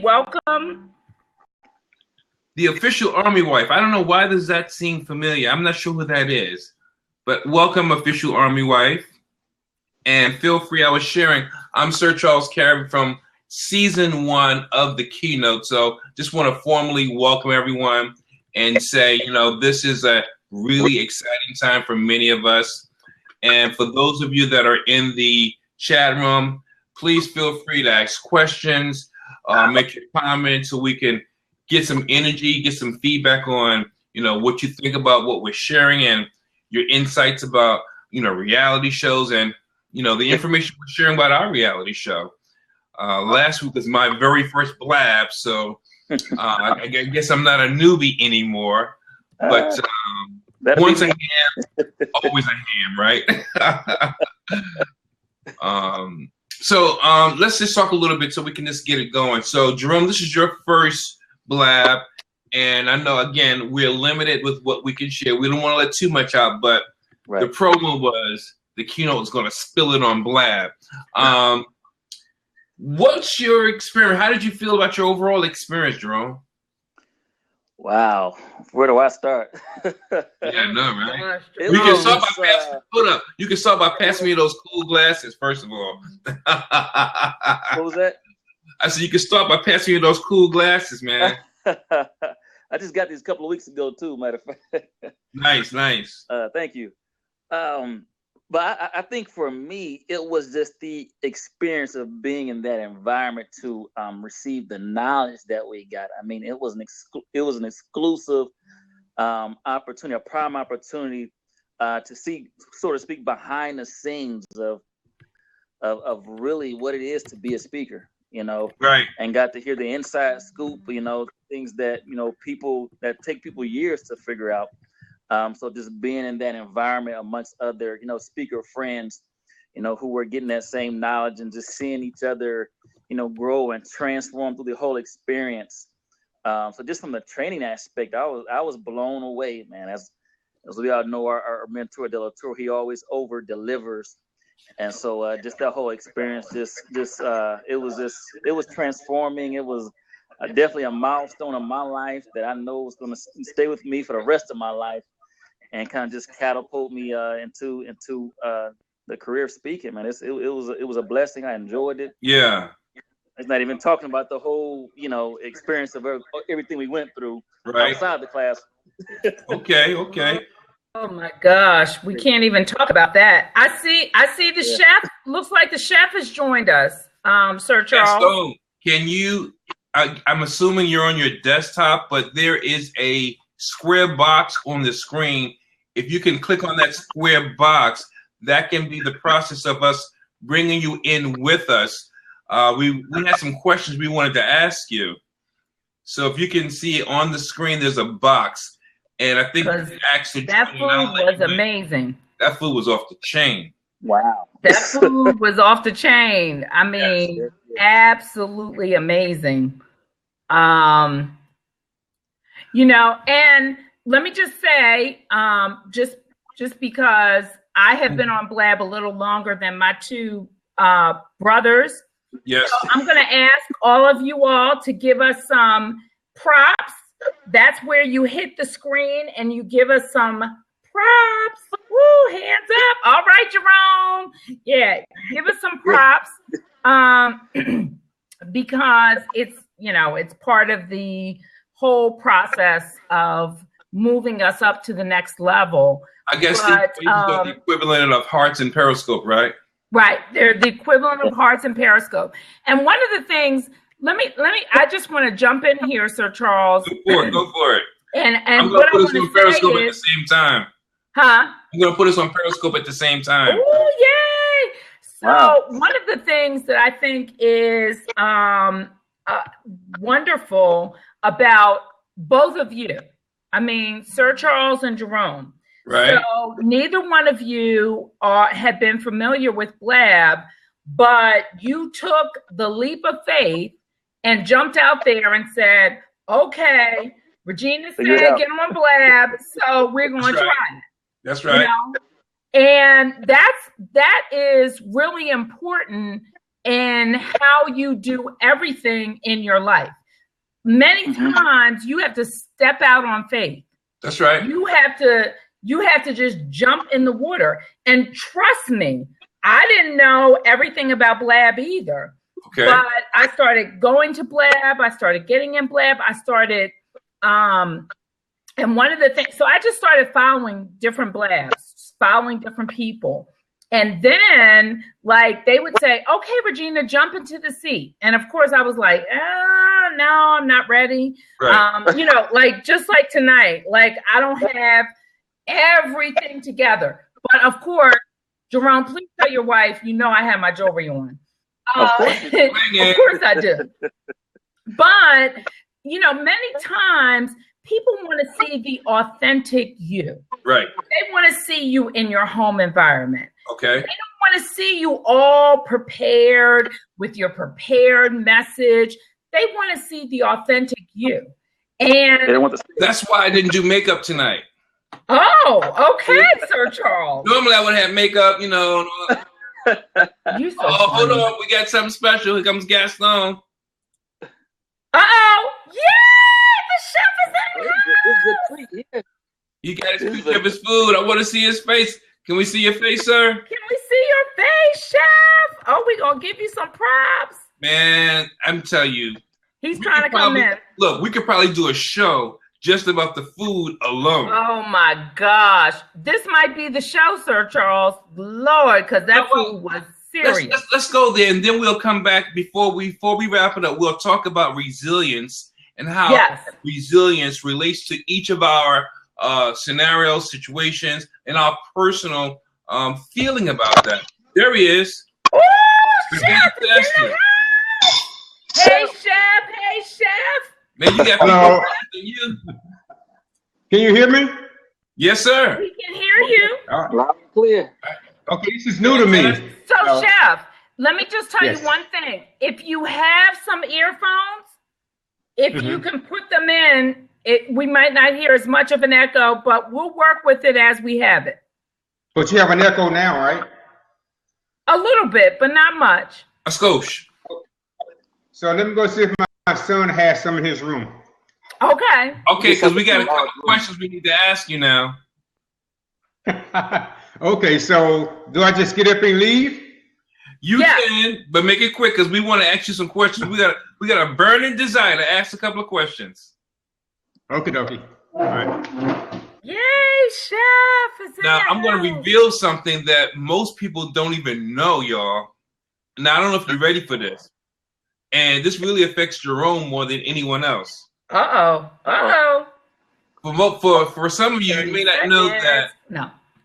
welcome. The official Army wife. I don't know why does that seem familiar. I'm not sure who that is, but welcome, official Army wife. And feel free. I was sharing. I'm Sir Charles Carey from season 1 of the Keynote. So just want to formally welcome everyone and say, this is a really exciting time for many of us. And for those of you that are in the chat room, please feel free to ask questions, make your comments so we can get some energy, get some feedback on, what you think about what we're sharing and your insights about, reality shows and, the information we're sharing about our reality show. Last week was my very first blab, so I guess I'm not a newbie anymore. But once a ham, always a ham, right? So let's just talk a little bit so we can just get it going. So Jerome, this is your first blab, and I know again we're limited with what we can share. We don't want to let too much out, but the promo was the Keynote was going to spill it on blab. What's your experience? How did you feel about your overall experience, Jerome? Wow, where do I start? Yeah, I know, right? You can start by passing. Hold up. You can start by passing me those cool glasses, first of all. What was that? I said you can start by passing me those cool glasses, man. I just got these a couple of weeks ago, too. Matter of fact. Nice. Thank you. But I think for me, it was just the experience of being in that environment to receive the knowledge that we got. I mean, it was an exclusive opportunity, a prime opportunity to see, so to speak, behind the scenes of really what it is to be a speaker, right? And got to hear the inside scoop, things that people that take people years to figure out. So just being in that environment amongst other, speaker friends, who were getting that same knowledge and just seeing each other, grow and transform through the whole experience. So just from the training aspect, I was blown away, man. As we all know, our mentor De La Tour, he always over delivers. And so just that whole experience, it was transforming. It was definitely a milestone in my life that I know is going to stay with me for the rest of my life. And kind of just catapult me into the career of speaking, man. It was a blessing. I enjoyed it. Yeah. It's not even talking about the whole, experience of everything we went through outside the class. Okay. Oh my gosh, we can't even talk about that. I see the chef. Looks like the chef has joined us, Sir Charles. So can you? I'm assuming you're on your desktop, but there is a square box on the screen. If you can click on that square box, that can be the process of us bringing you in with us. We had some questions we wanted to ask you. So if you can see on the screen, there's a box. And I think actually that food was amazing. That food was off the chain. Wow. That food was off the chain. I mean, absolutely amazing. And let me just say, just because I have been on Blab a little longer than my two brothers. Yes. So I'm going to ask all of you all to give us some props. That's where you hit the screen and you give us some props. Woo, hands up. All right, Jerome. Yeah, give us some props. Because it's part of the whole process of moving us up to the next level. I guess the equivalent of hearts and Periscope, right? Right. They're the equivalent of hearts and Periscope. And one of the things, I just want to jump in here, Sir Charles. Go for it. And I'm going to put us on Periscope at the same time. Huh? I'm going to put us on Periscope at the same time. Oh, yay! So one of the things that I think is wonderful about both of you, I mean, Sir Charles and Jerome. Right. So neither one of you have been familiar with Blab, but you took the leap of faith and jumped out there and said, okay, Regina said get on Blab, so we're going to try it. That's right. And that is really important in how you do everything in your life. Many times you have to step out on faith. That's right. You have to just jump in the water. And trust me, I didn't know everything about Blab either. Okay. But I started going to Blab. I started getting in Blab. I started, and one of the things, so I just started following different Blabs, following different people. And then, like, they would say, okay, Regina, jump into the seat. And of course, I was like, no, I'm not ready. Right. You know, like, just like tonight, like, I don't have everything together. But of course, Jerome, please tell your wife, you know, I have my jewelry on. Of course I do. But, you know, many times people want to see the authentic you. Right. They want to see you in your home environment. Okay. They don't want to see you all prepared with your prepared message. They want to see the authentic you. And that's why I didn't do makeup tonight. Oh, okay, Sir Charles. Normally I would have makeup, you know. You hold on, we got something special. Here comes Gaston. Uh-oh. Yeah, the chef is in the house. You got his picture of his food. I want to see his face. Can we see your face, sir? Can we see your face, chef? Oh, we gonna give you some props. Man, I'm telling you. He's trying to come in. Look, we could probably do a show just about the food alone. Oh my gosh. This might be the show, Sir Charles. Lord, because that food was serious. Let's go there, and then we'll come back before we wrap it up. We'll talk about resilience and how resilience relates to each of our scenarios, situations, and our personal feeling about that. There he is. Ooh, chef is in the house. Hey, chef. Hey, chef. Man, you got people than you. Can you hear me? Yes, sir. We can hear you. Loud and clear. Okay, this is new to me. So, chef, let me just tell you one thing. If you have some earphones, if you can put them in, we might not hear as much of an echo, but we'll work with it as we have it. But you have an echo now, right? A little bit, but not much. A skosh. So let me go see if my son has some in his room. Okay. Okay, because we got a couple of questions we need to ask you now. Okay, so do I just get up and leave? You can, but make it quick because we want to ask you some questions. We got a burning desire to ask a couple of questions. Okay. All right. Yay, chef! Now I'm going to reveal something that most people don't even know, y'all. Now I don't know if you're ready for this, and this really affects Jerome more than anyone else. Uh-oh. For some of you, you may not know that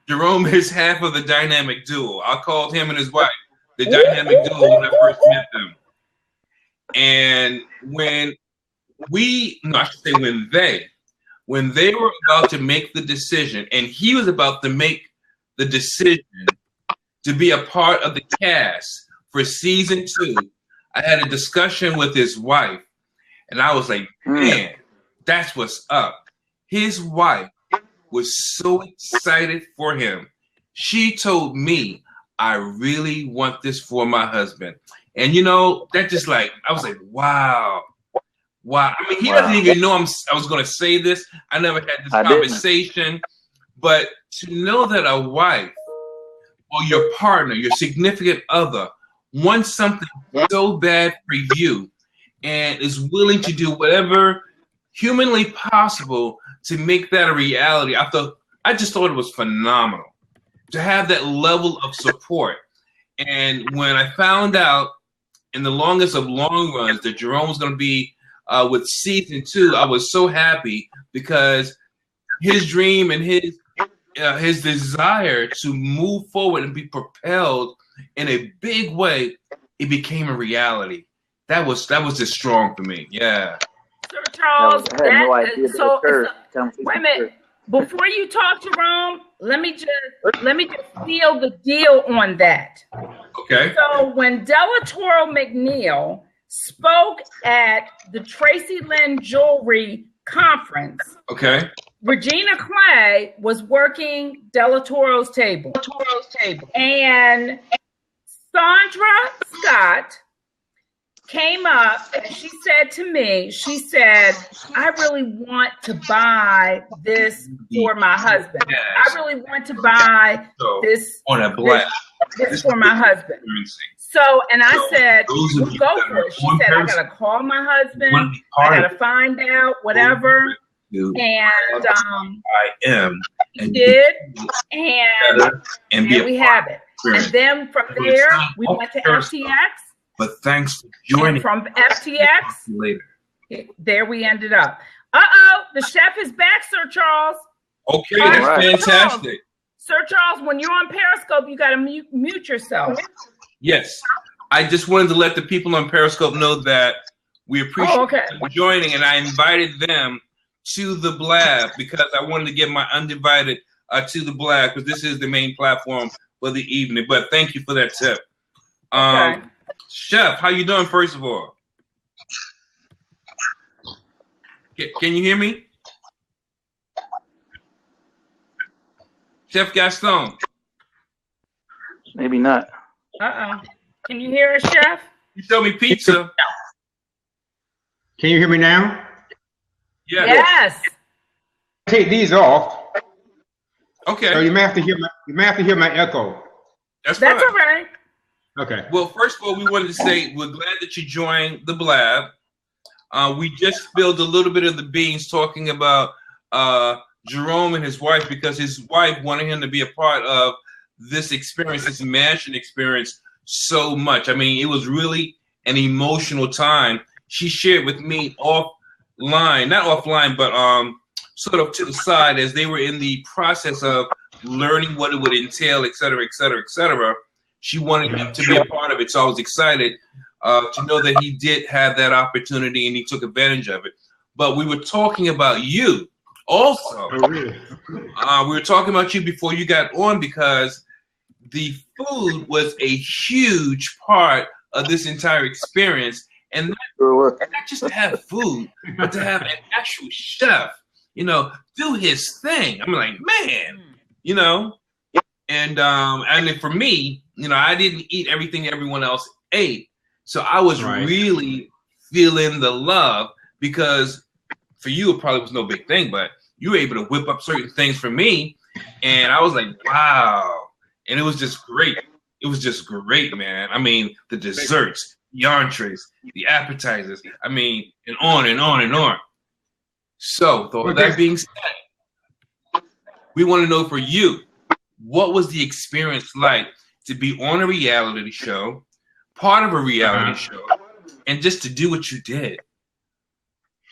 Jerome is half of the dynamic duo. I called him and his wife the dynamic duo when I first met them. And when they were about to make the decision, and he was about to make the decision to be a part of the cast for season 2, I had a discussion with his wife, and I was like, man, that's what's up. His wife was so excited for him. She told me, I really want this for my husband. And you know, that just like, I was like, wow. I mean, he doesn't even know I was going to say this. I never had this conversation. But to know that a wife or your partner, your significant other, wants something so bad for you and is willing to do whatever humanly possible to make that a reality, I just thought it was phenomenal to have that level of support. And when I found out in the longest of long runs that Jerome was going to be with season 2, I was so happy because his dream and his desire to move forward and be propelled in a big way, it became a reality. That was just strong for me. Yeah. Sir Charles, I had no idea so wait a minute. Before you talk, Jerome, let me just seal the deal on that. Okay. So when Della Toro McNeil spoke at the Tracy Lynn Jewelry Conference, Regina Clay was working Della Toro's table. And Sandra Scott came up and she said to me, she said, I really want to buy this for my husband. I really want to buy this for my husband. So, and I said, well, go for it. She said, I got to call my husband. I got to find out whatever. And I am. He did. And there we have it. And then from there, we went to FTX. But thanks for joining. And from FTX, later. There we ended up. Uh-oh, the chef is back, Sir Charles. Okay, that's fantastic. Sir Charles, when you're on Periscope, you got to mute yourself. Yes. I just wanted to let the people on Periscope know that we appreciate them joining, and I invited them to the Blab because I wanted to give my undivided to the Blab because this is the main platform for the evening. But thank you for that tip. Chef, how you doing, first of all? Can you hear me? Chef Gaston? Maybe not. Uh-oh. Can you hear us, Chef? You show me pizza. Can you hear me now? Yeah. Yes. Take these off. Okay. So you may have to hear my echo. That's all right. Okay. Well, first of all, we wanted to say we're glad that you joined the Blab. We just spilled a little bit of the beans talking about Jerome and his wife because his wife wanted him to be a part of this experience, this mansion experience, so much. I mean, it was really an emotional time. She shared with me offline, not offline, but sort of to the side as they were in the process of learning what it would entail, et cetera, et cetera, et cetera. She wanted him to be a part of it, so I was excited to know that he did have that opportunity and he took advantage of it. But we were talking about you also. Oh, really? We were talking about you before you got on because the food was a huge part of this entire experience. And not just to have food, but to have an actual chef, do his thing. I'm like, man, and for me, I didn't eat everything everyone else ate. So I was really feeling the love because for you, it probably was no big thing, but you were able to whip up certain things for me. And I was like, wow. And it was just great. It was just great, man. I mean, the desserts, the entrees, the appetizers, and on and on and on. So, that being said, we want to know for you, what was the experience like to be on a reality show, part of a reality show, and just to do what you did?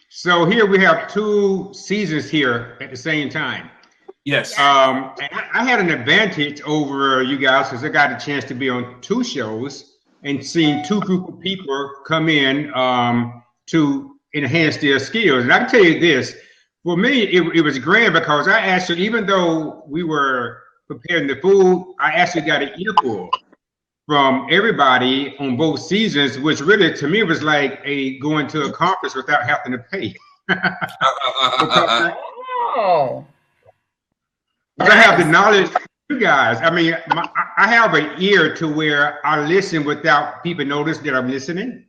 So here we have 2 seasons here at the same time. Yes. And I had an advantage over you guys because I got a chance to be on 2 shows and seeing 2 group of people come in to enhance their skills. And I can tell you this, for me, it was grand because I actually, even though we were preparing the food, I actually got an earful from everybody on both seasons, which really, to me, was like going to a conference without having to pay. Oh. I have the knowledge of you guys. I have an ear to where I listen without people notice that I'm listening.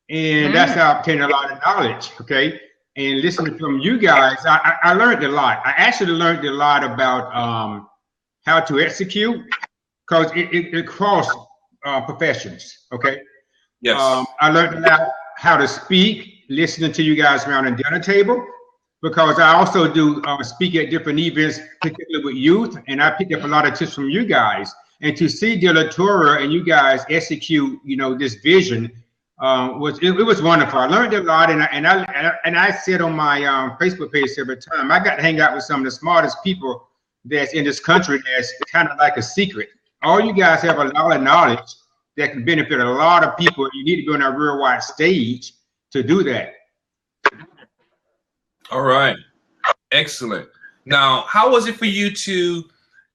And that's how I obtain a lot of knowledge, okay? And listening from you guys, I learned a lot. I actually learned a lot about how to execute because it crossed professions, okay? Yes. I learned about how to speak, listening to you guys around the dinner table. Because I also do speak at different events, particularly with youth, and I picked up a lot of tips from you guys. And to see De La Torre and you guys execute, this vision, it was wonderful. I learned a lot, and I said on my Facebook page every time, I got to hang out with some of the smartest people that's in this country. That's kind of like a secret. All you guys have a lot of knowledge that can benefit a lot of people. You need to go on a real wide stage to do that. All right. Excellent. Now, how was it for you to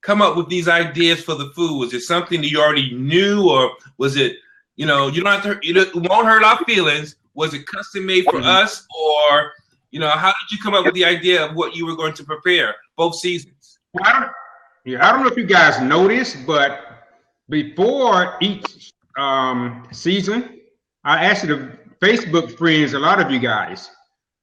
come up with these ideas for the food? Was it something that you already knew, or was it, you don't have to, it won't hurt our feelings. Was it custom made for us, or, how did you come up with the idea of what you were going to prepare both seasons? Well, I don't know if you guys noticed, but before each season, I ask you to Facebook friends a lot of you guys.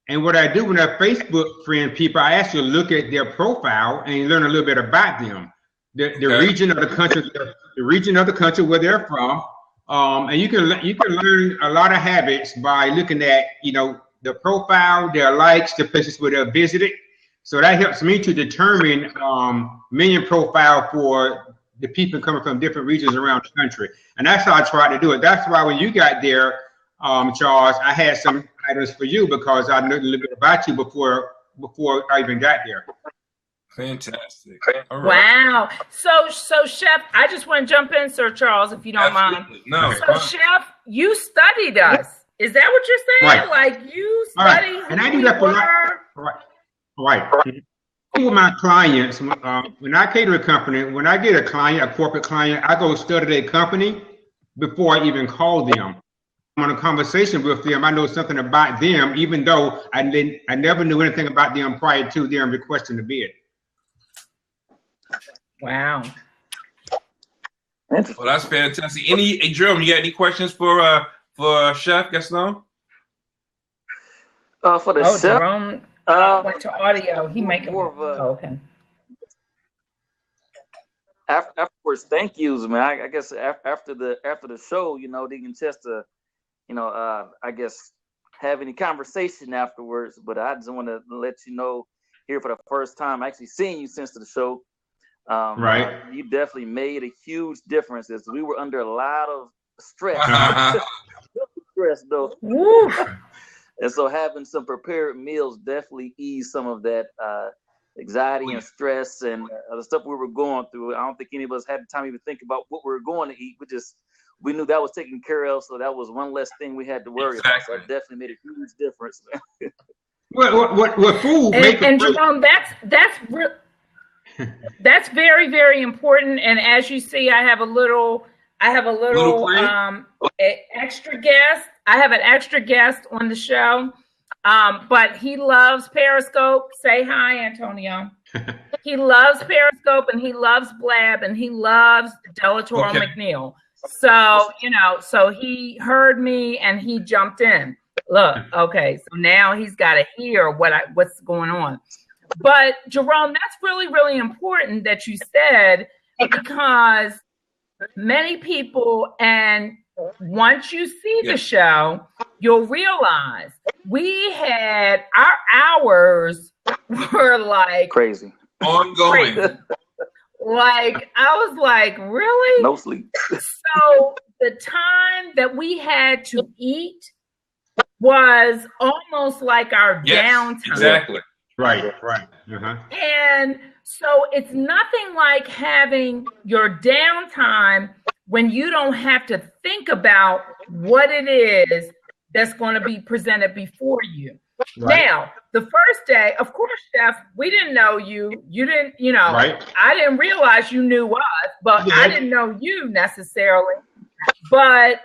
And what I do when I Facebook friend people, I ask you to look at their profile and learn a little bit about them, the region of the country where they're from, and you can learn a lot of habits by looking at the profile, their likes, the places where they're visited. So that helps me to determine minion profile for the people coming from different regions around the country, and that's how I try to do it. That's why when you got there, Charles, I had some items for you because I knew a little bit about you before I even got there. Fantastic. All right. Wow. So Chef, I just want to jump in, Sir Charles, if you don't mind. No. So Chef, you studied us. Is that what you're saying? Right. Like you study and I do that for right. With my clients, when I cater a company, when I get a client, a corporate client, I go study their company before I even call them. I'm on a conversation with them. I know something about them, even though I never knew anything about them prior to them requesting the bid. Wow. Well, that's fantastic. Jerome, you got any questions for Chef Gaston? For the chef, Jerome went to audio. He make more of a okay. Afterwards, thank yous, man. I guess after the show, they can just to, I guess have any conversation afterwards. But I just want to let you know here for the first time, actually seeing you since the show. Right. You definitely made a huge difference as we were under a lot of stress. Stress though. Woo. And so having some prepared meals definitely eased some of that anxiety and stress and the stuff we were going through. I don't think any of us had the time to even think about what we were going to eat. We knew that was taken care of, so that was one less thing we had to worry about. So it definitely made a huge difference. What food? And Jerome, that's very, very important. And as you see, I have a little extra guest. I have an extra guest on the show, but he loves Periscope. Say hi, Antonio. He loves Periscope and he loves Blab and he loves Delatoro McNeil. So, so he heard me and he jumped in. Look, okay, so now he's got to hear what's going on. But Jerome, that's really, really important that you said, because many people, and once you see the show, you'll realize our hours were like crazy, ongoing. Crazy. Like I was like, really? No sleep. So the time that we had to eat was almost like our downtime. Exactly. Right. Uh-huh. And so it's nothing like having your downtime when you don't have to think about what it is that's going to be presented before you. Right. Now, the first day, of course, Chef, we didn't know you. You didn't, right. I didn't realize you knew us, but I didn't know you necessarily. But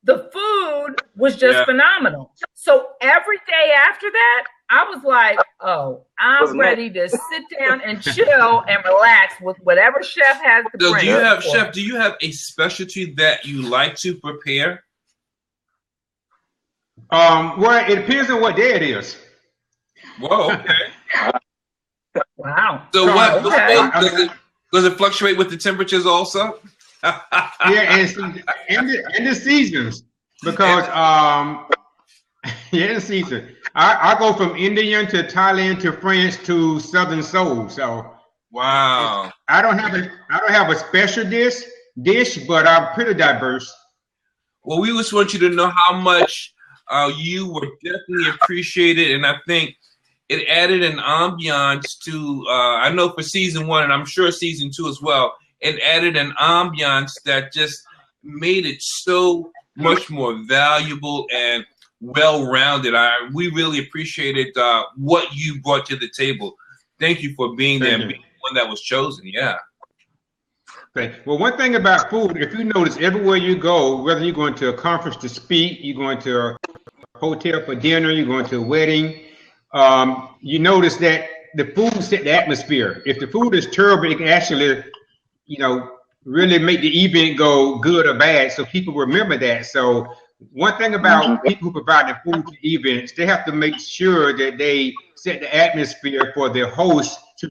the food was just phenomenal. So every day after that, I was like, oh, I'm ready to sit down and chill and relax with whatever Chef has to bring. Do you have a specialty that you like to prepare? Well, it depends on what day it is. Whoa, okay. Wow. So does it fluctuate with the temperatures also? And the seasons, because the season. I go from Indian to Thailand to France to Southern Seoul. So wow. I don't have a special dish, but I'm pretty diverse. Well, we just want you to know how much you were definitely appreciated, and I think it added an ambiance to. I know for season 1, and I'm sure season 2 as well. It added an ambiance that just made it so much more valuable and well-rounded. We really appreciated what you brought to the table. Thank you for being there and being the one that was chosen. Yeah. Okay. Well, one thing about food, if you notice, everywhere you go, whether you're going to a conference to speak, you're going to a hotel for dinner, you're going to a wedding, you notice that the food set the atmosphere. If the food is terrible, it can actually, really make the event go good or bad, so people remember that. So one thing about people who provide the food to events, they have to make sure that they set the atmosphere for their host to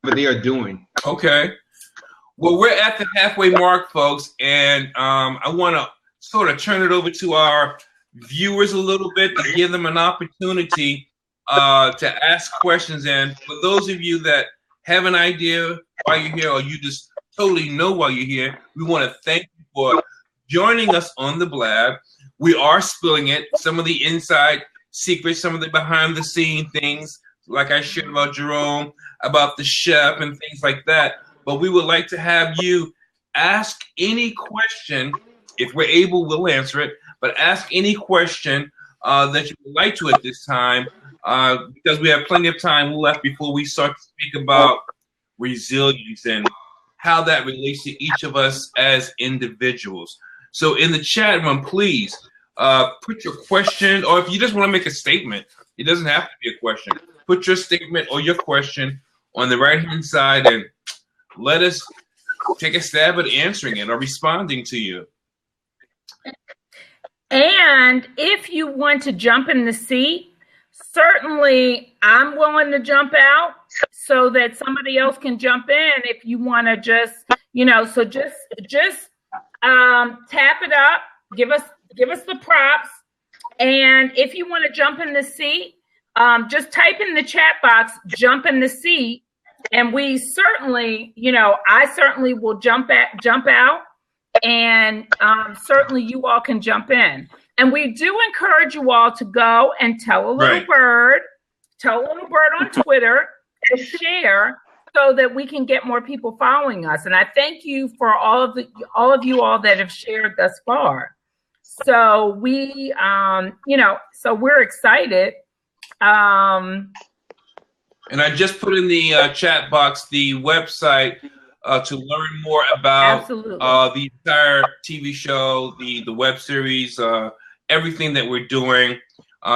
what they are doing. Okay. Well, we're at the halfway mark, folks, and I want to sort of turn it over to our viewers a little bit to give them an opportunity to ask questions. And for those of you that have an idea why you're here, or you just totally know why you're here, we want to thank you for joining us on the Blab. We are spilling it, some of the inside secrets, some of the behind the scene things, like I shared about Jerome, about the chef and things like that. But we would like to have you ask any question. If we're able, we'll answer it. But ask any question that you would like to at this time, because we have plenty of time left before we start to speak about resilience and how that relates to each of us as individuals. So in the chat room, please put your question, or if you just want to make a statement, it doesn't have to be a question. Put your statement or your question on the right-hand side and let us take a stab at answering it or responding to you. And if you want to jump in the seat, certainly I'm willing to jump out so that somebody else can jump in. If you want to just, so just tap it up, give us the props. And if you want to jump in the seat, just type in the chat box, jump in the seat. And we certainly, I certainly will jump out, and certainly you all can jump in. And we do encourage you all to go and tell a little bird on Twitter to share, so that we can get more people following us. And I thank you for all of you all that have shared thus far. So we, so we're excited. And I just put in the chat box the website to learn more about the entire TV show, the web series, everything that we're doing.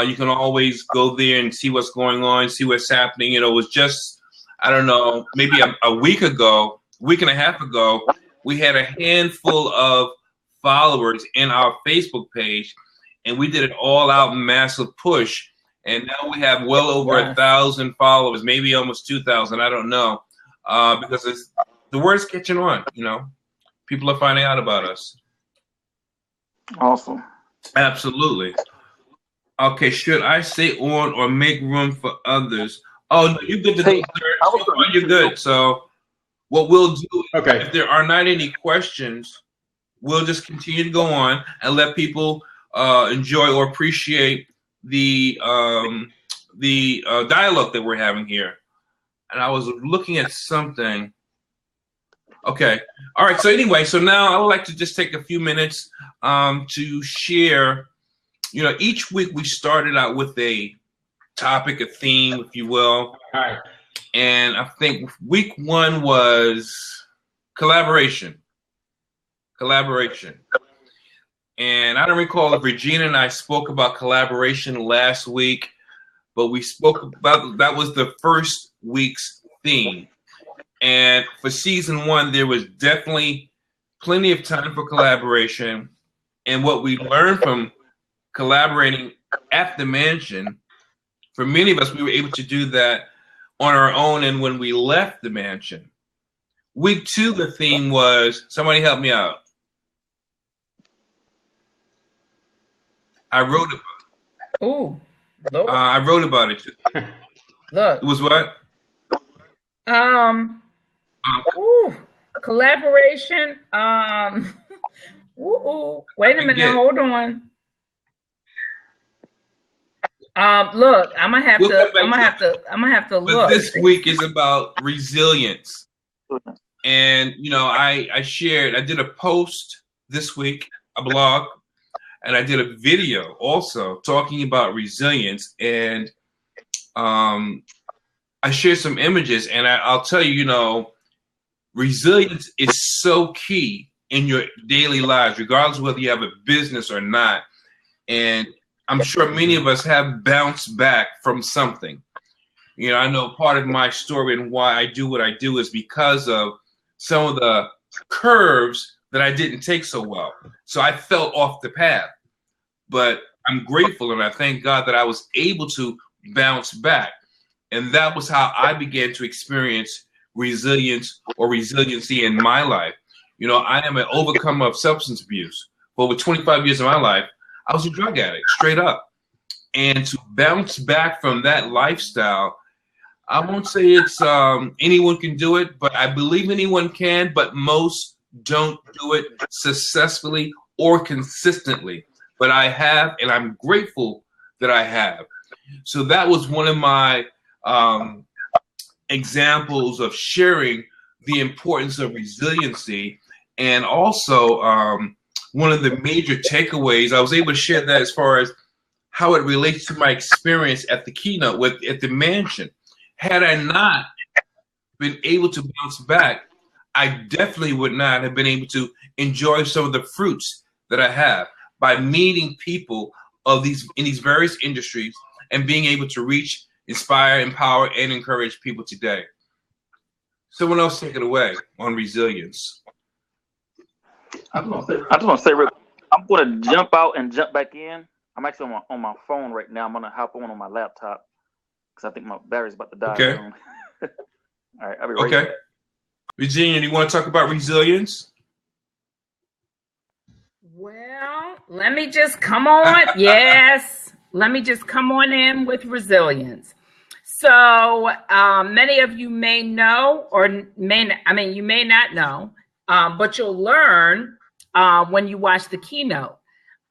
You can always go there and see what's going on, see what's happening. It was just, I don't know, maybe a week and a half ago, we had a handful of followers in our Facebook page, and we did an all-out massive push. And now we have well over 1,000 followers, maybe almost 2,000. I don't know, because the word's catching on. People are finding out about us. Awesome. Absolutely. Okay, should I stay on or make room for others? Oh, no, you're good to go. You're good. So what we'll do, if there are not any questions, we'll just continue to go on and let people enjoy or appreciate the dialogue that we're having here. And I was looking at something. Okay. All right. So anyway, so now I would like to just take a few minutes to share. Each week we started out with a topic, a theme, if you will. All right. And I think week one was collaboration. And I don't recall if Regina and I spoke about collaboration last week, but we spoke about that was the first week's theme. And for season one, there was definitely plenty of time for collaboration. And what we learned from collaborating at the mansion, for many of us, we were able to do that on our own. And when we left the mansion, week two, the theme was, somebody help me out. I wrote about it. Ooh, Lord. I wrote about it. Look. It was what? Collaboration. Wait a minute. Hold on. Look, I'm gonna have to look. But this week is about resilience, and I did a post this week, a blog. And I did a video also talking about resilience, and I shared some images. And I'll tell you, resilience is so key in your daily lives, regardless of whether you have a business or not. And I'm sure many of us have bounced back from something. I know part of my story and why I do what I do is because of some of the curves that I didn't take so well. So I fell off the path. But I'm grateful and I thank God that I was able to bounce back. And that was how I began to experience resilience or resiliency in my life. You know, I am an overcomer of substance abuse. For over 25 years of my life, I was a drug addict, straight up. And to bounce back from that lifestyle, I won't say it's anyone can do it, but I believe anyone can, but most don't do it successfully or consistently. But I have, and I'm grateful that I have. So that was one of my examples of sharing the importance of resiliency. And also one of the major takeaways, I was able to share that as far as how it relates to my experience at the Keynote at the mansion. Had I not been able to bounce back, I definitely would not have been able to enjoy some of the fruits that I have by meeting people in these various industries and being able to reach, inspire, empower, and encourage people today. Someone else take it away on resilience. I just want to say, Rick, I'm going to jump out and jump back in. I'm actually on my phone right now. I'm going to hop on my laptop because I think my battery's about to die. Okay. Soon. All right, I'll be right back. Virginia, do you want to talk about resilience? Well, let me just come on. Yes. Let me just come on in with resilience. So many of you may know, or you may not know, but you'll learn when you watch the keynote.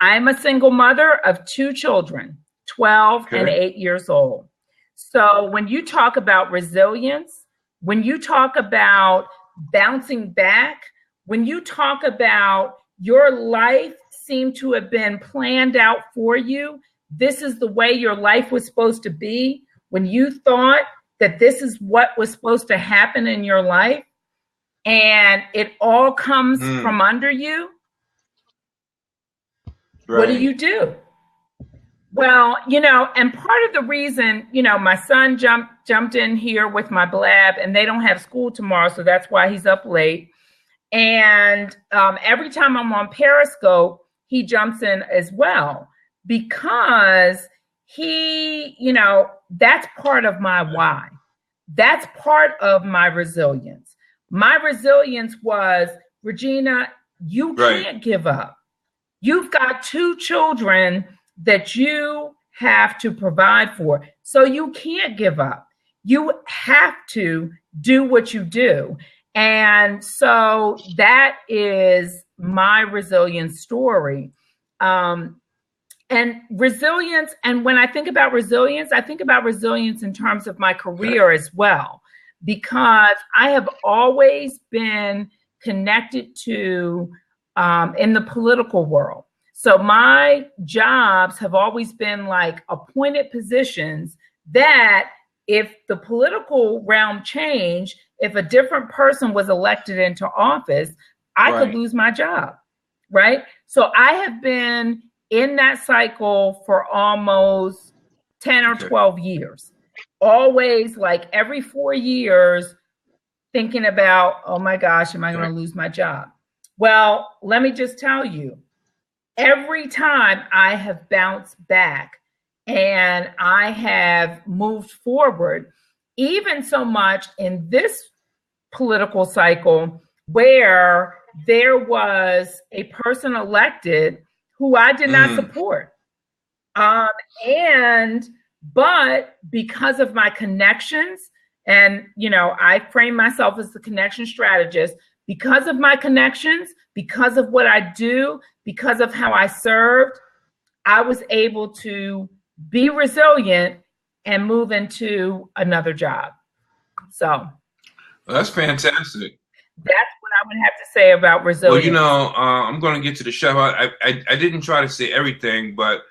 I'm a single mother of 2 children, 12 and 8 years old. So when you talk about resilience, when you talk about bouncing back, when you talk about your life seemed to have been planned out for you, this is the way your life was supposed to be, when you thought that this is what was supposed to happen in your life, and it all comes from under you, right. What do? Well, and part of the reason, my son jumped in here with my blab, and they don't have school tomorrow, so that's why he's up late. And every time I'm on Periscope, he jumps in as well, because he, that's part of my why. That's part of my resilience. My resilience was, Regina, you can't give up. You've got 2 children that you have to provide for. So you can't give up. You have to do what you do. And so that is my resilience story. And resilience, and when I think about resilience in terms of my career as well, because I have always been connected to in the political world. So my jobs have always been like appointed positions that if the political realm changed, if a different person was elected into office, I could lose my job, right? So I have been in that cycle for almost 10 or 12 years. Always, like every 4 years, thinking about, oh my gosh, am I going to lose my job? Well, let me just tell you, every time I have bounced back and I have moved forward, even so much in this political cycle where there was a person elected who I did not support. But because of my connections, and, I frame myself as the connection strategist, because of my connections, because of what I do, because of how I served, I was able to be resilient and move into another job. So well, that's fantastic. That's what I would have to say about resilience. Well, I'm going to get to the show. I didn't try to say everything, but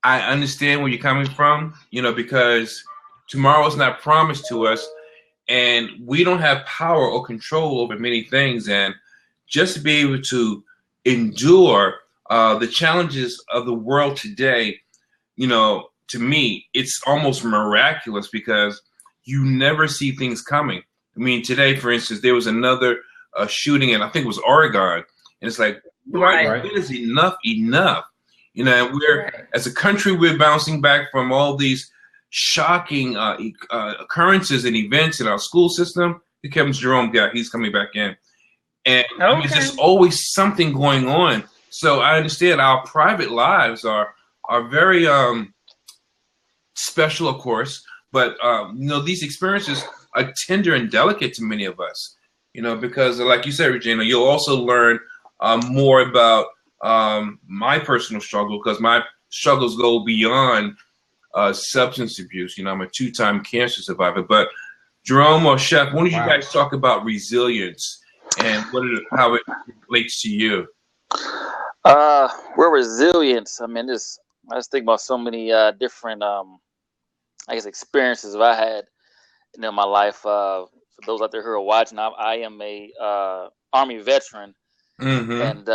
I understand where you're coming from, because tomorrow is not promised to us, and we don't have power or control over many things. And just to be able to endure the challenges of the world today, to me, it's almost miraculous because you never see things coming. I mean, today, for instance, there was another shooting in, I think it was Oregon. And it's like, Right. when is enough? You know, and we're, as a country, we're bouncing back from all these shocking occurrences and events in our school system. Here comes Jerome. Yeah, he's coming back in. And I mean, there's always something going on. So I understand our private lives are very special, of course, but you know, these experiences are tender and delicate to many of us. You know, because like you said, Regina, you'll also learn more about my personal struggle, because my struggles go beyond substance abuse. You know, I'm a 2-time cancer survivor. But Jerome or Chef, when did you guys talk about resilience and how it relates to you? We're resilience. I mean, I just think about so many different, I guess, experiences I had in my life. For those out there who are watching, I am a Army veteran, and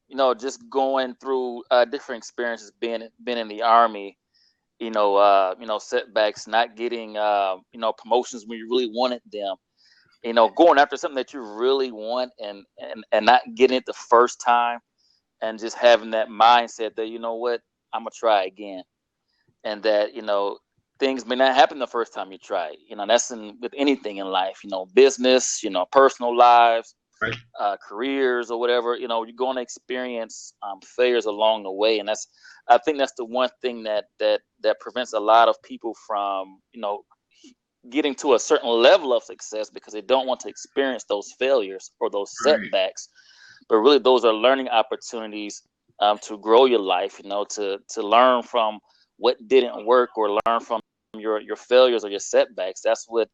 you know, just going through different experiences, being in the Army. You know, setbacks, not getting you know, promotions when you really wanted them. You know, going after something that you really want and not getting it the first time, and just having that mindset that, you know what, I'm gonna try again, and that, you know, things may not happen the first time you try it. You know, that's with anything in life. You know, business, you know, personal lives, careers, or whatever. You know, you're going to experience failures along the way, and I think that's the one thing that prevents a lot of people from, you know, getting to a certain level of success, because they don't want to experience those failures or those setbacks. But really, those are learning opportunities to grow your life. You know, to learn from what didn't work, or learn from your failures or your setbacks. That's what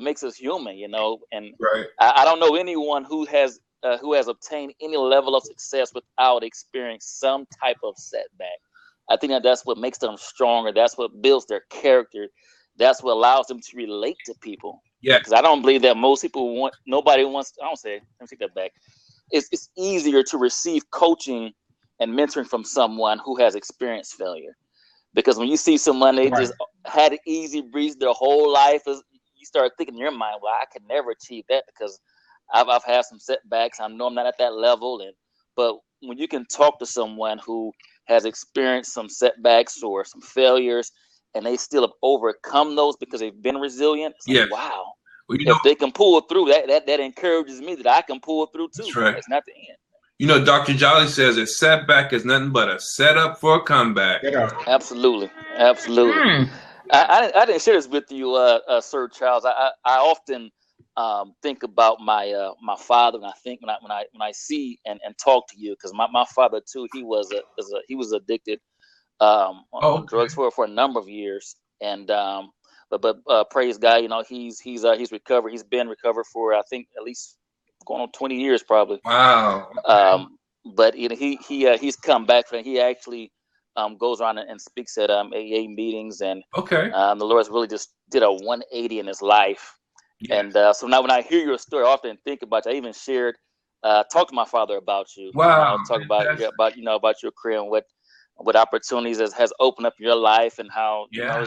makes us human. You know, and I don't know anyone who has obtained any level of success without experiencing some type of setback. I think that's what makes them stronger. That's what builds their character. That's what allows them to relate to people. Yeah. Because I don't believe that most people nobody wants, I don't say, let me take that back. It's easier to receive coaching and mentoring from someone who has experienced failure. Because when you see someone, they just had an easy breeze their whole life, you start thinking in your mind, well, I could never achieve that, because I've had some setbacks. I know I'm not at that level. But when you can talk to someone who has experienced some setbacks or some failures, and they still have overcome those because they've been resilient, it's like, wow. Well, if they can pull through, that encourages me that I can pull through too. That's right. It's not the end. You know, Dr. Jolly says a setback is nothing but a setup for a comeback. Absolutely. I didn't share this with you, Sir Charles. I often think about my father, and I think when I see and talk to you, because my father too, he was addicted on drugs for a number of years, and but praise God, you know, he's recovered. He's been recovered for, I think, at least going on 20 years probably. Wow. But you know, he's come back from. He actually goes around and speaks at AA meetings, and the Lord's really just did a 180 in his life. Yes. And so now when I hear your story, I often think about you. I even shared, talked to my father about you. Wow. Talk about your career and what opportunities has opened up your life, and how you know,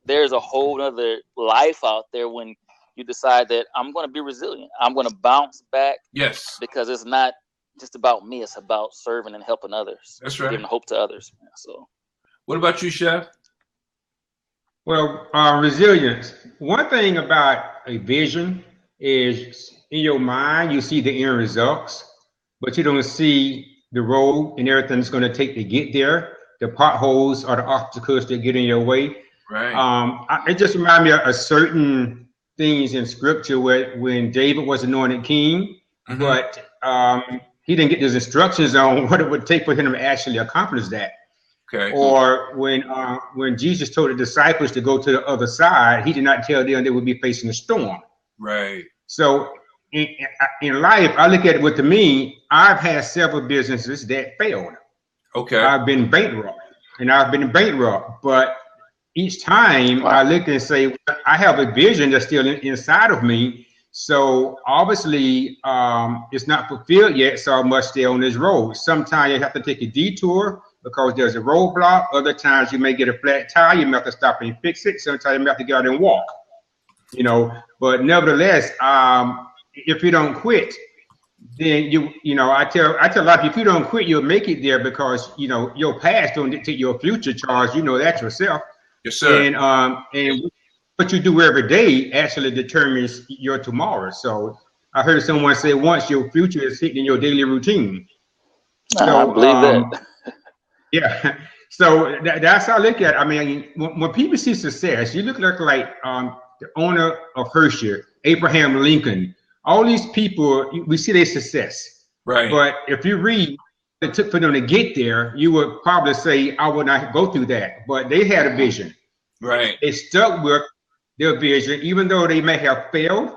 there's a whole other life out there when you decide that I'm going to be resilient. I'm going to bounce back. Yes. Because it's not just about me. It's about serving and helping others. That's right. Giving hope to others. So, what about you, Chef? Well, resilience. One thing about a vision is, in your mind, you see the end results, but you don't see the road and everything it's going to take to get there, the potholes or the obstacles that get in your way. Right. It just reminds me of certain things in scripture where when David was anointed king, but he didn't get those instructions on what it would take for him to actually accomplish that. Okay. Or when Jesus told the disciples to go to the other side, he did not tell them they would be facing a storm. Right. So in life, I look at it with me, I've had several businesses that failed. Okay. I've been bankrupt, but each time I look and say, well, I have a vision that's still inside of me. So obviously it's not fulfilled yet, so I must stay on this road. Sometimes you have to take a detour because there's a roadblock. Other times you may get a flat tire, you may have to stop and fix it. Sometimes you may have to get out and walk, you know. But nevertheless, if you don't quit, then I tell a lot of people, if you don't quit, you'll make it there, because your past don't dictate your future, Charles. You know that yourself. Yes, sir. And what you do every day actually determines your tomorrow. So I heard someone say once, your future is hidden in your daily routine. So, I believe that. Yeah. So that's how I look at it. I mean, when people see success, you look like the owner of Hershey, Abraham Lincoln. All these people, we see their success. Right. But if you read what it took for them to get there, you would probably say, I would not go through that. But they had a vision. Right. They stuck with their vision, even though they may have failed.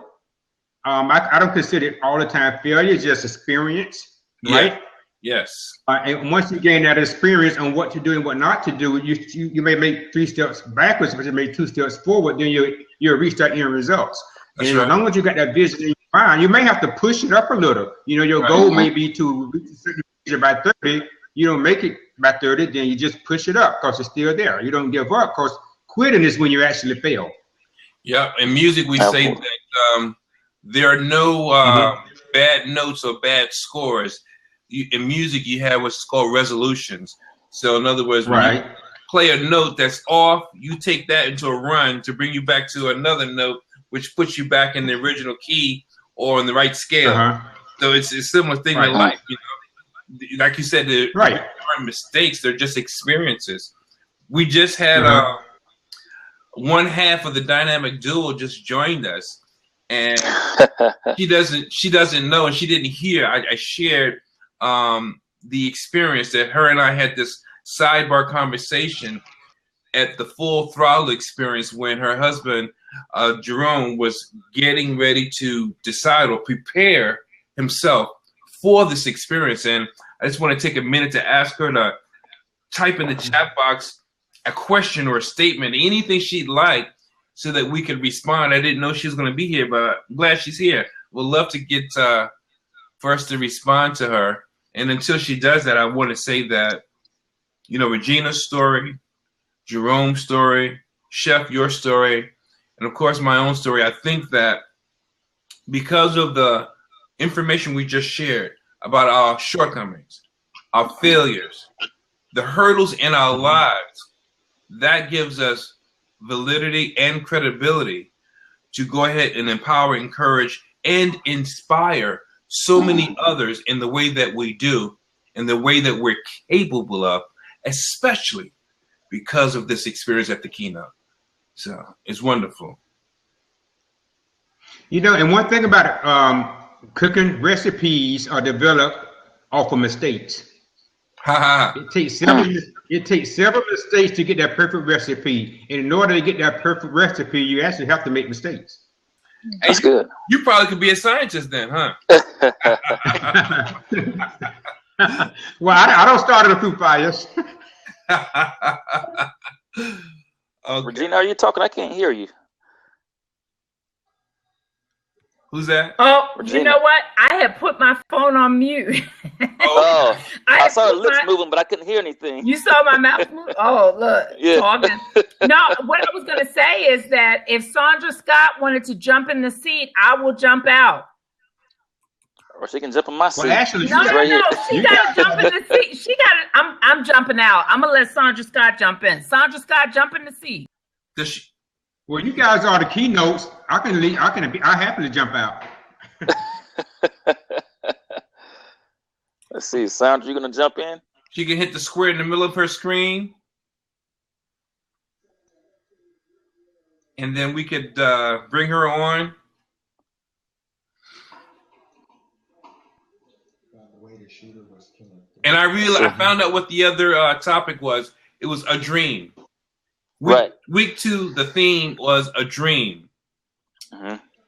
I don't consider it all the time failure, just experience, right? Yeah. Yes. And once you gain that experience on what to do and what not to do, you may make 3 steps backwards, but you make 2 steps forward. Then you'll reach that end results. That's and right. as long as you got that vision in your mind, you may have to push it up a little. Your Right. goal may be to reach a certain vision by 30. You don't make it by 30, then you just push it up because it's still there. You don't give up, because quitting is when you actually fail. Yeah. In music, we say that there are no bad notes or bad scores. In music, you have what's called resolutions. So in other words, when you play a note that's off, you take that into a run to bring you back to another note, which puts you back in the original key or in the right scale. So it's a similar thing in life. Like you said, there aren't mistakes; they're just experiences. We just had one half of the dynamic duo just joined us, and she doesn't know, and she didn't hear. I shared the experience that her and I had this sidebar conversation at the Full Throttle experience when her husband Jerome was getting ready to decide or prepare himself for this experience. And I just want to take a minute to ask her to type in the chat box a question or a statement, anything she'd like, so that we could respond. I didn't know she was going to be here, but I'm glad she's here. We'd love to get for us to respond to her. And until she does that, I want to say that, Regina's story, Jerome's story, Chef, your story, and of course my own story, I think that because of the information we just shared about our shortcomings, our failures, the hurdles in our lives, that gives us validity and credibility to go ahead and empower, encourage, and inspire so many others in the way that we do, in the way that we're capable of, especially because of this experience at the Keynote. So it's wonderful. And one thing about it, cooking recipes are developed off of mistakes. It takes several mistakes to get that perfect recipe. And in order to get that perfect recipe, you actually have to make mistakes. That's good. You probably could be a scientist then, huh? Well, I don't start a few fires. Okay. Regina, are you talking? I can't hear you. Who's that? Oh, Regina. You know what? I had put my phone on mute. Oh, I saw her put lips moving, but I couldn't hear anything. You saw my mouth move? Oh, look. Yeah. Talking. No, what I was going to say is that if Sandra Scott wanted to jump in the seat, I will jump out. Or she can jump in my seat. Well, actually, No. here. She got to jump in the seat. She got to. I'm jumping out. I'm going to let Sandra Scott jump in. Sandra Scott, jump in the seat. Does she? Well, you guys are the keynotes. I can leave. I happily jump out. Let's see, Sandra, you gonna jump in? She can hit the square in the middle of her screen, and then we could bring her on. And I found out what the other topic was. It was a dream. Week 2, the theme was a dream.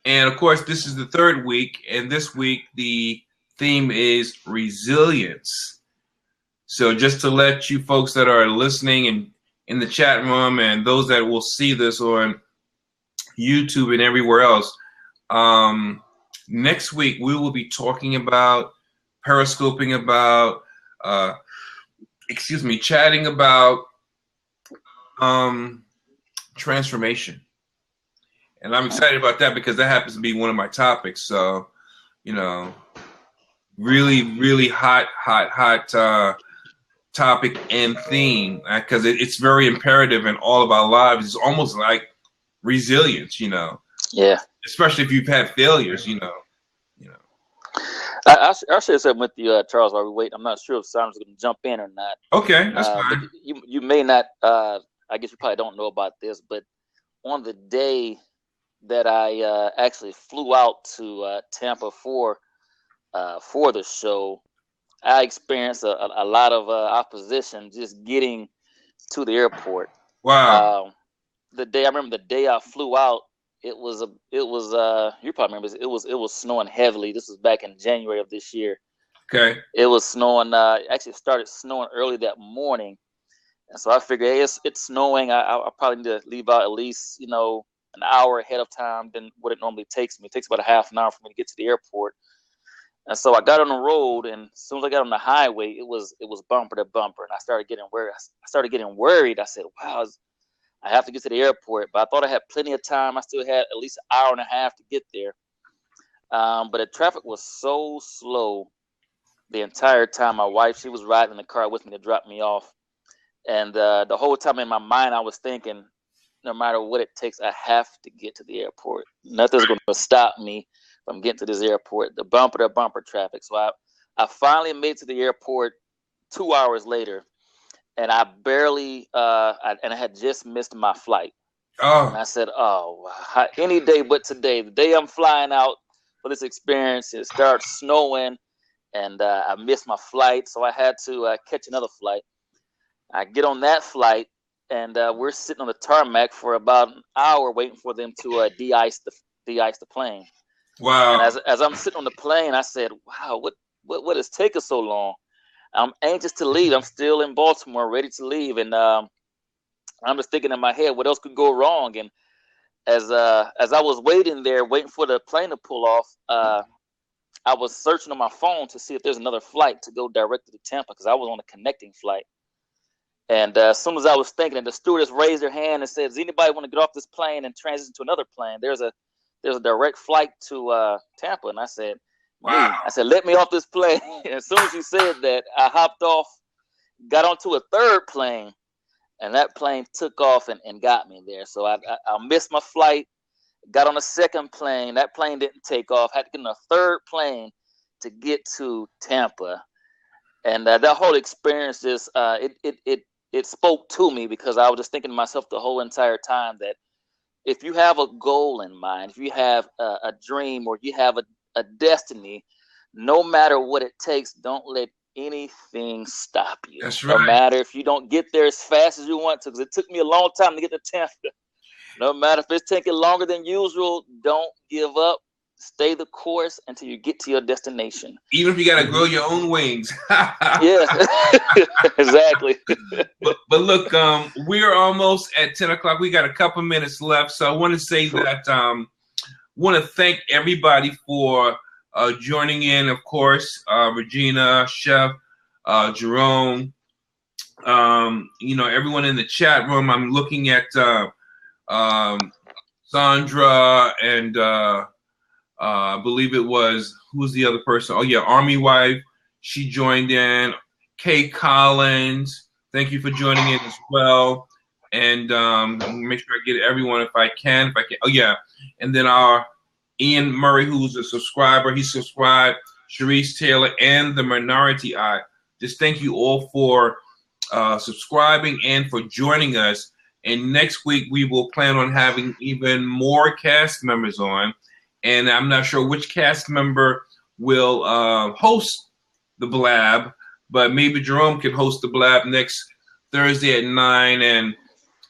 And of course, this is the 3rd week, and this week the theme is resilience. So just to let you folks that are listening and in the chat room, and those that will see this on YouTube and everywhere else, next week we will be talking about, periscoping about, chatting about transformation. And I'm excited about that because that happens to be one of my topics. So, really hot topic and theme, because it's very imperative in all of our lives. It's almost like resilience, Yeah. especially if you've had failures, I'll share something with you, Charles, while we wait. I'm not sure if Simon's going to jump in or not. Okay, that's fine. But you may not, I guess you probably don't know about this, but on the day that I actually flew out to Tampa for the show, I experienced a lot of opposition just getting to the airport. Wow. I remember the day I flew out, it was you probably remember, it was snowing heavily. This was back in January of this year. Okay. It was snowing. Actually, it started snowing early that morning, and so I figured, hey, it's snowing. I probably need to leave out at least an hour ahead of time than what it normally takes me. It takes about a half an hour for me to get to the airport. And so I got on the road, and as soon as I got on the highway, it was bumper to bumper, and I started getting worried. I said, wow, I have to get to the airport, but I thought I had plenty of time. I still had at least an hour and a half to get there. But the traffic was so slow the entire time. My wife, she was riding in the car with me to drop me off. And the whole time in my mind, I was thinking, no matter what it takes, I have to get to the airport. Nothing's going to stop me from getting to this airport, the bumper to bumper traffic. So I finally made it to the airport 2 hours later. And I barely, I had just missed my flight. Oh. And I said, oh, any day but today, the day I'm flying out for this experience, it starts snowing, and I missed my flight. So I had to catch another flight. I get on that flight, and we're sitting on the tarmac for about an hour waiting for them to de-ice the plane. Wow. And as I'm sitting on the plane, I said, wow, what is taking so long? I'm anxious to leave. I'm still in Baltimore, ready to leave. And I'm just thinking in my head, what else could go wrong? And as I was waiting for the plane to pull off, I was searching on my phone to see if there's another flight to go directly to Tampa, because I was on a connecting flight. And as soon as I was thinking, the stewardess raised her hand and said, does anybody want to get off this plane and transition to another plane? There's a direct flight to Tampa. And I said, wow. I said, let me off this plane. And as soon as she said that, I hopped off, got onto a third plane, and that plane took off and got me there. So I missed my flight, got on a second plane. That plane didn't take off. Had to get on a third plane to get to Tampa. And that whole experience just, it spoke to me, because I was just thinking to myself the whole entire time that if you have a goal in mind, if you have a dream, or you have a destiny, no matter what it takes, don't let anything stop you. That's right. No matter if you don't get there as fast as you want to, because it took me a long time to get to Tampa. No matter if it's taking longer than usual, don't give up. Stay the course until you get to your destination. Even if you got to grow your own wings. Yeah, exactly. But look, we're almost at 10 o'clock. We got a couple minutes left. So I want to say that want to thank everybody for joining in, of course, Regina, Chef, Jerome, everyone in the chat room. I'm looking at Sandra, and I believe it was, who's the other person? Oh, yeah, Army Wife. She joined in. Kay Collins, thank you for joining in as well. And I'm going to make sure I get everyone if I can. Oh, yeah. And then our Ian Murray, who's a subscriber. He subscribed. Sharice Taylor and the Minority Eye. Just thank you all for subscribing and for joining us. And next week, we will plan on having even more cast members on. And I'm not sure which cast member will host the Blab, but maybe Jerome can host the Blab next Thursday at 9, and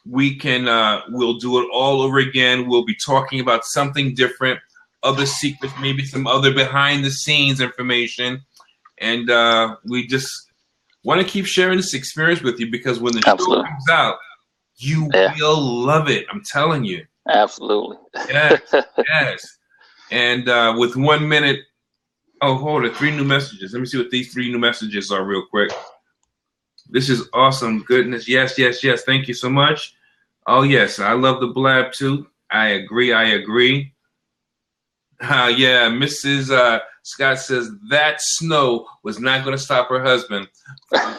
we can we'll do it all over again. We'll be talking about something different, other secrets, maybe some other behind the scenes information, and we just want to keep sharing this experience with you, because when the show comes out, you will love it. I'm telling you. Absolutely. Yes, yes. And with 1 minute, oh, hold it, 3 new messages. Let me see what these 3 new messages are real quick. This is awesome. Goodness. Yes, yes, yes. Thank you so much. Oh, yes. I love the Blab, too. I agree. Yeah, Mrs. Scott says that snow was not going to stop her husband from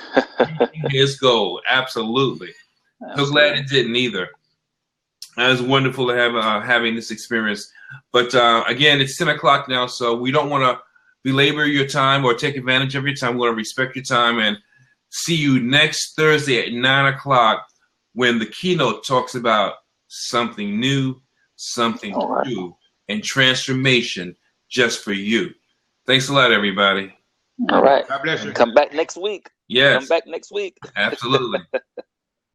reaching his goal. Absolutely. So glad it didn't either. It was wonderful to have having this experience. But again, it's 10 o'clock now, so we don't want to belabor your time or take advantage of your time. We want to respect your time and see you next Thursday at 9 o'clock when the keynote talks about something new, something true, and transformation just for you. Thanks a lot, everybody. All right. God bless you. Come back next week. Yes. Come back next week. Absolutely.